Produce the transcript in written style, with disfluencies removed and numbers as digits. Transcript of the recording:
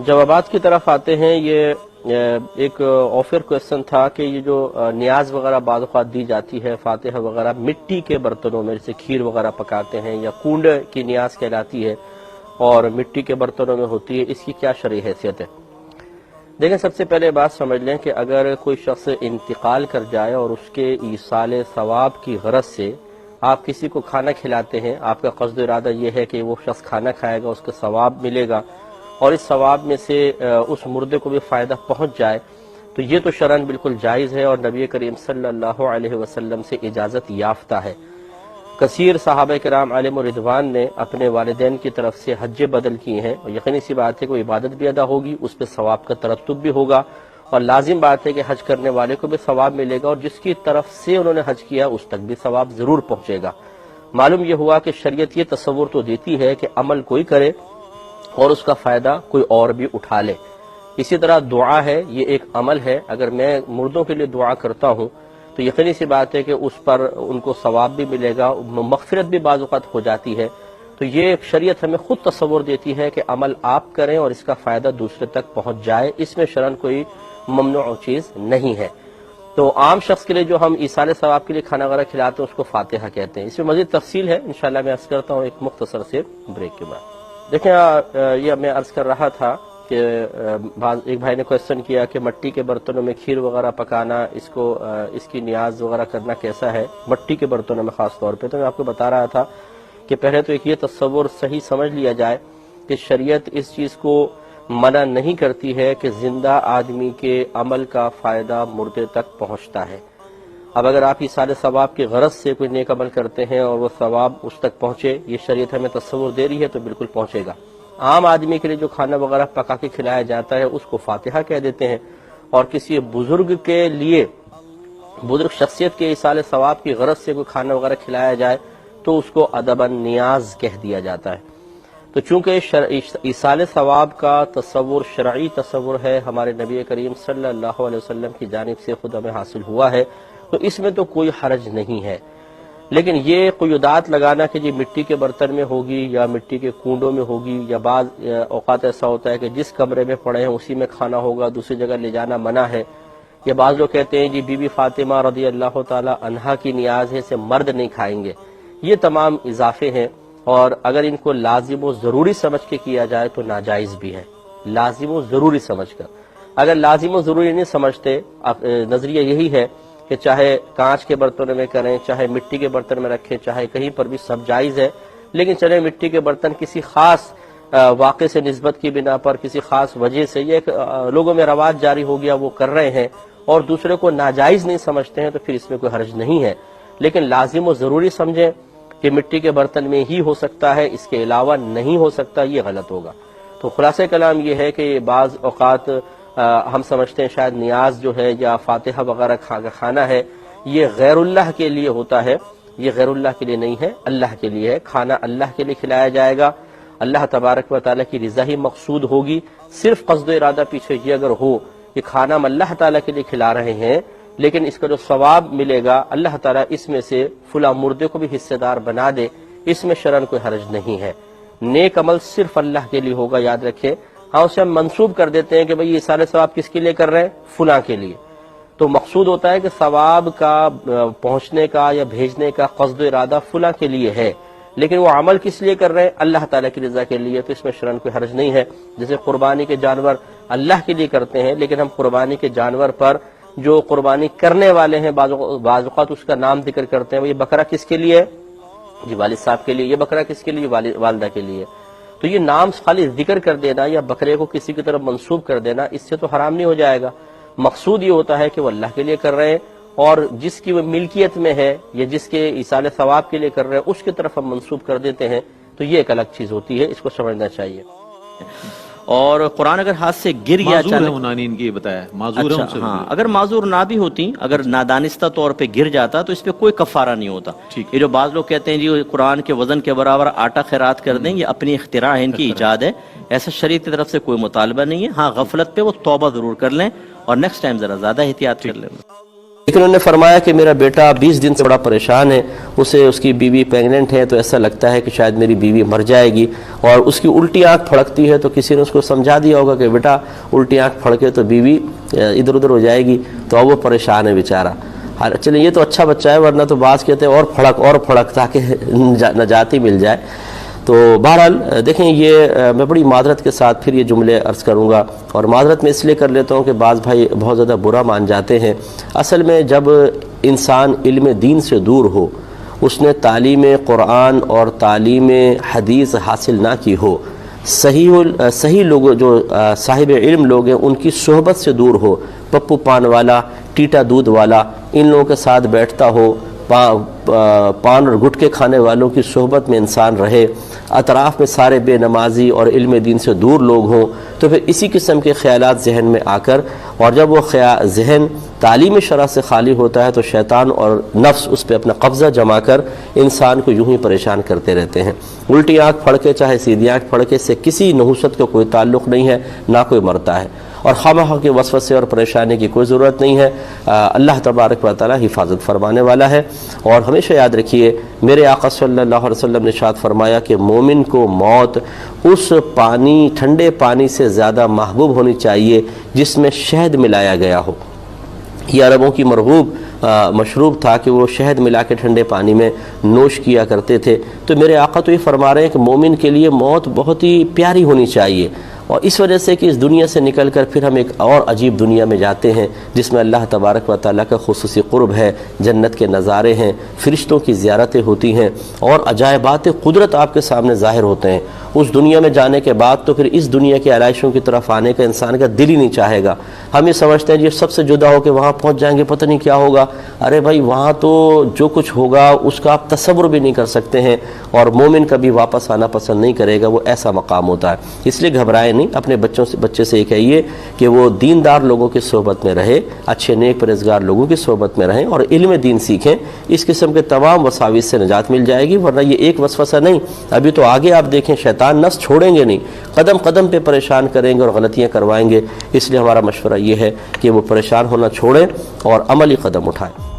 جوابات کی طرف آتے ہیں. یہ ایک آفر کویسچن تھا کہ یہ جو نیاز وغیرہ بعض اوقات دی جاتی ہے فاتحہ وغیرہ مٹی کے برتنوں میں جیسے کھیر وغیرہ پکاتے ہیں یا کنڈ کی نیاز کہلاتی ہے اور مٹی کے برتنوں میں ہوتی ہے, اس کی کیا شرعی حیثیت ہے؟ دیکھیں, سب سے پہلے بات سمجھ لیں کہ اگر کوئی شخص انتقال کر جائے اور اس کے ایصال ثواب کی غرض سے آپ کسی کو کھانا کھلاتے ہیں, آپ کا قصد و ارادہ یہ ہے کہ وہ شخص کھانا کھائے گا, اس کا ثواب ملے گا اور اس ثواب میں سے اس مردے کو بھی فائدہ پہنچ جائے, تو یہ تو شرعاً بالکل جائز ہے اور نبی کریم صلی اللہ علیہ وسلم سے اجازت یافتہ ہے. کثیر صحابہ کرام علیہم رضوان نے اپنے والدین کی طرف سے حج بدل کی ہیں اور یقینی سی بات ہے کہ وہ عبادت بھی ادا ہوگی, اس پہ ثواب کا ترتب بھی ہوگا اور لازم بات ہے کہ حج کرنے والے کو بھی ثواب ملے گا اور جس کی طرف سے انہوں نے حج کیا اس تک بھی ثواب ضرور پہنچے گا. معلوم یہ ہوا کہ شریعت یہ تصور تو دیتی ہے کہ عمل کوئی کرے اور اس کا فائدہ کوئی اور بھی اٹھا لے. اسی طرح دعا ہے, یہ ایک عمل ہے. اگر میں مردوں کے لیے دعا کرتا ہوں تو یقینی سی بات ہے کہ اس پر ان کو ثواب بھی ملے گا, مغفرت بھی بعض اوقات ہو جاتی ہے. تو یہ شریعت ہمیں خود تصور دیتی ہے کہ عمل آپ کریں اور اس کا فائدہ دوسرے تک پہنچ جائے, اس میں شرعاً کوئی ممنوع چیز نہیں ہے. تو عام شخص کے لیے جو ہم ایصال ثواب کے لیے کھانا وغیرہ کھلاتے ہیں اس کو فاتحہ کہتے ہیں. اس میں مزید تفصیل ہے, انشاءاللہ میں عرض کرتا ہوں ایک مختصر سے بریک کے بعد. دیکھیں, یہ میں عرض کر رہا تھا کہ ایک بھائی نے کویسچن کیا کہ مٹی کے برتنوں میں کھیر وغیرہ پکانا, اس کی نیاز وغیرہ کرنا کیسا ہے مٹی کے برتنوں میں خاص طور پہ. تو میں آپ کو بتا رہا تھا کہ پہلے تو ایک یہ تصور صحیح سمجھ لیا جائے کہ شریعت اس چیز کو منع نہیں کرتی ہے کہ زندہ آدمی کے عمل کا فائدہ مردے تک پہنچتا ہے. اب اگر آپ ایصال ثواب کی غرض سے کوئی نیک عمل کرتے ہیں اور وہ ثواب اس تک پہنچے, یہ شریعت ہمیں تصور دے رہی ہے تو بالکل پہنچے گا. عام آدمی کے لیے جو کھانا وغیرہ پکا کے کھلایا جاتا ہے اس کو فاتحہ کہہ دیتے ہیں, اور کسی بزرگ کے لیے بزرگ شخصیت کے ایصال ثواب کی غرض سے کوئی کھانا وغیرہ کھلایا جائے تو اس کو ادباً نیاز کہہ دیا جاتا ہے. تو چونکہ ایصال ثواب کا تصور شرعی تصور ہے, ہمارے نبی کریم صلی اللہ علیہ وسلم کی جانب سے خود ہمیں حاصل ہوا ہے, تو اس میں تو کوئی حرج نہیں ہے. لیکن یہ قیودات لگانا کہ جی مٹی کے برتن میں ہوگی یا مٹی کے کنڈوں میں ہوگی, یا بعض اوقات ایسا ہوتا ہے کہ جس کمرے میں پڑے ہیں اسی میں کھانا ہوگا, دوسری جگہ لے جانا منع ہے, یا بعض لوگ کہتے ہیں جی بی بی فاطمہ رضی اللہ تعالی عنہا کی نیاز ہے سے مرد نہیں کھائیں گے. یہ تمام اضافے ہیں اور اگر ان کو لازم و ضروری سمجھ کے کیا جائے تو ناجائز بھی ہے. لازم و ضروری سمجھ کر, اگر لازم و ضروری نہیں سمجھتے, نظریہ یہی ہے کہ چاہے کانچ کے برتنوں میں کریں, چاہے مٹی کے برتن میں رکھیں, چاہے کہیں پر بھی سب جائز ہے, لیکن چلے مٹی کے برتن کسی خاص واقعے سے نسبت کی بنا پر, کسی خاص وجہ سے یہ ایک لوگوں میں رواج جاری ہو گیا, وہ کر رہے ہیں اور دوسرے کو ناجائز نہیں سمجھتے ہیں, تو پھر اس میں کوئی حرج نہیں ہے. لیکن لازم و ضروری سمجھیں کہ مٹی کے برتن میں ہی ہو سکتا ہے, اس کے علاوہ نہیں ہو سکتا, یہ غلط ہوگا. تو خلاصہ کلام یہ ہے کہ بعض اوقات ہم سمجھتے ہیں شاید نیاز جو ہے یا فاتحہ وغیرہ کھانا ہے یہ غیر اللہ کے لیے ہوتا ہے. یہ غیر اللہ کے لیے نہیں ہے, اللہ کے لیے ہے. کھانا اللہ کے لیے کھلایا جائے گا, اللہ تبارک و تعالیٰ کی رضا ہی مقصود ہوگی. صرف قصد و ارادہ پیچھے یہ اگر ہو کہ کھانا ہم اللہ تعالیٰ کے لیے کھلا رہے ہیں, لیکن اس کا جو ثواب ملے گا اللہ تعالیٰ اس میں سے فلاں مردے کو بھی حصے دار بنا دے, اس میں شرعاً کوئی حرج نہیں ہے. نیک عمل صرف اللہ کے لیے ہوگا, یاد رکھیں. ہاں, اسے ہم منسوب کر دیتے ہیں کہ بھئی یہ سارے ثواب کس کے لیے کر رہے ہیں, فلاں کے لیے. تو مقصود ہوتا ہے کہ ثواب کا پہنچنے کا یا بھیجنے کا قصد و ارادہ فلاں کے لیے ہے, لیکن وہ عمل کس لیے کر رہے ہیں, اللہ تعالیٰ کی رضا کے لیے, تو اس میں شرعاً کوئی حرج نہیں ہے. جیسے قربانی کے جانور اللہ کے لیے کرتے ہیں, لیکن ہم قربانی کے جانور پر جو قربانی کرنے والے ہیں بعض اوقات اس کا نام ذکر کرتے ہیں, وہ یہ بکرا کس کے لیے, جی والد صاحب کے لیے. یہ بکرا کس کے لیے, والدہ کے لیے. تو یہ نام خالی ذکر کر دینا یا بکرے کو کسی کی طرف منسوب کر دینا, اس سے تو حرام نہیں ہو جائے گا. مقصود یہ ہوتا ہے کہ وہ اللہ کے لیے کر رہے ہیں, اور جس کی وہ ملکیت میں ہے یا جس کے ایصال ثواب کے لیے کر رہے ہیں اس کی طرف ہم منسوب کر دیتے ہیں, تو یہ ایک الگ چیز ہوتی ہے, اس کو سمجھنا چاہیے. اور قرآن اگر ہاتھ سے گر گیا, ان کی بتایا معذور ہے. ہاں, اگر معذور نہ بھی ہوتی, اگر نادانستہ طور پہ گر جاتا تو اس پہ کوئی کفارہ نہیں ہوتا. یہ جو بعض لوگ کہتے ہیں جی قرآن کے وزن کے برابر آٹا خیرات کر دیں, یہ اپنی اختراع ہے, ان کی ایجاد ہے, ایسا شریعت کی طرف سے کوئی مطالبہ نہیں ہے. ہاں, غفلت پہ وہ توبہ ضرور کر لیں اور نیکسٹ ٹائم ذرا زیادہ احتیاط کر لیں. لیکن انہوں نے فرمایا کہ میرا بیٹا 20 دن سے بڑا پریشان ہے، اسے اس کی بیوی پریگننٹ ہے، تو ایسا لگتا ہے کہ شاید میری بیوی مر جائے گی، اور اس کی الٹی آنکھ پھڑکتی ہے، تو کسی نے اس کو سمجھا دیا ہوگا کہ بیٹا الٹی آنکھ پھڑکے تو بیوی ادھر ادھر ہو جائے گی، تو اب وہ پریشان ہے بیچارہ۔ چلیں یہ تو اچھا بچہ ہے، ورنہ تو بعض کہتے ہیں اور پھڑک تاکہ نجاتی مل جائے۔ تو بہرحال دیکھیں، یہ میں بڑی معذرت کے ساتھ پھر یہ جملے عرض کروں گا، اور معذرت میں اس لیے کر لیتا ہوں کہ بعض بھائی بہت زیادہ برا مان جاتے ہیں۔ اصل میں جب انسان علم دین سے دور ہو، اس نے تعلیم قرآن اور تعلیم حدیث حاصل نہ کی ہو، صحیح لوگ جو صاحب علم لوگ ہیں ان کی صحبت سے دور ہو، پپو پان والا، ٹیٹا دودھ والا، ان لوگوں کے ساتھ بیٹھتا ہو، پان اور گٹکے کھانے والوں کی صحبت میں انسان رہے، اطراف میں سارے بے نمازی اور علم دین سے دور لوگ ہوں، تو پھر اسی قسم کے خیالات ذہن میں آ کر، اور جب وہ ذہن تعلیم شرع سے خالی ہوتا ہے تو شیطان اور نفس اس پہ اپنا قبضہ جما کر انسان کو یوں ہی پریشان کرتے رہتے ہیں۔ الٹی آنکھ پھڑکے چاہے سیدھی آنکھ پھڑکے سے کسی نحوست کا کوئی تعلق نہیں ہے، نہ کوئی مرتا ہے، اور خواہ کے وسوسے اور پریشانی کی کوئی ضرورت نہیں ہے۔ اللہ تبارک و تعالی حفاظت فرمانے والا ہے۔ اور ہمیشہ یاد رکھیے، میرے آقا صلی اللہ علیہ وسلم نے ارشاد فرمایا کہ مومن کو موت اس ٹھنڈے پانی سے زیادہ محبوب ہونی چاہیے جس میں شہد ملایا گیا ہو۔ یہ عربوں کی مرغوب مشروب تھا کہ وہ شہد ملا کے ٹھنڈے پانی میں نوش کیا کرتے تھے۔ تو میرے آقا تو یہ فرما رہے ہیں کہ مومن کے لیے موت بہت ہی پیاری ہونی چاہیے، اور اس وجہ سے کہ اس دنیا سے نکل کر پھر ہم ایک اور عجیب دنیا میں جاتے ہیں جس میں اللہ تبارک و تعالیٰ کا خصوصی قرب ہے، جنت کے نظارے ہیں، فرشتوں کی زیارتیں ہوتی ہیں، اور عجائبات قدرت آپ کے سامنے ظاہر ہوتے ہیں۔ اس دنیا میں جانے کے بعد تو پھر اس دنیا کی آلائشوں کی طرف آنے کا انسان کا دل ہی نہیں چاہے گا۔ ہم یہ سمجھتے ہیں جی سب سے جدا ہو کے وہاں پہنچ جائیں گے پتہ نہیں کیا ہوگا۔ ارے بھائی، وہاں تو جو کچھ ہوگا اس کا آپ تصور بھی نہیں کر سکتے ہیں، اور مومن کبھی واپس آنا پسند نہیں کرے گا، وہ ایسا مقام ہوتا ہے۔ اس لیے گھبرائے نہیں، اپنے بچے سے یہ کہیے کہ وہ دیندار لوگوں کی صحبت میں رہے، اچھے نیک پرہیزگار لوگوں کی صحبت میں رہیں، اور علم دین سیکھیں۔ اس قسم کے تمام وساوس سے نجات مل جائے گی، ورنہ یہ ایک وسوسہ نہیں، ابھی تو آگے آپ دیکھیں شیطان نس چھوڑیں گے نہیں، قدم قدم پہ پریشان کریں گے اور غلطیاں کروائیں گے۔ اس لیے ہمارا مشورہ یہ ہے کہ وہ پریشان ہونا چھوڑیں اور عملی قدم اٹھائیں۔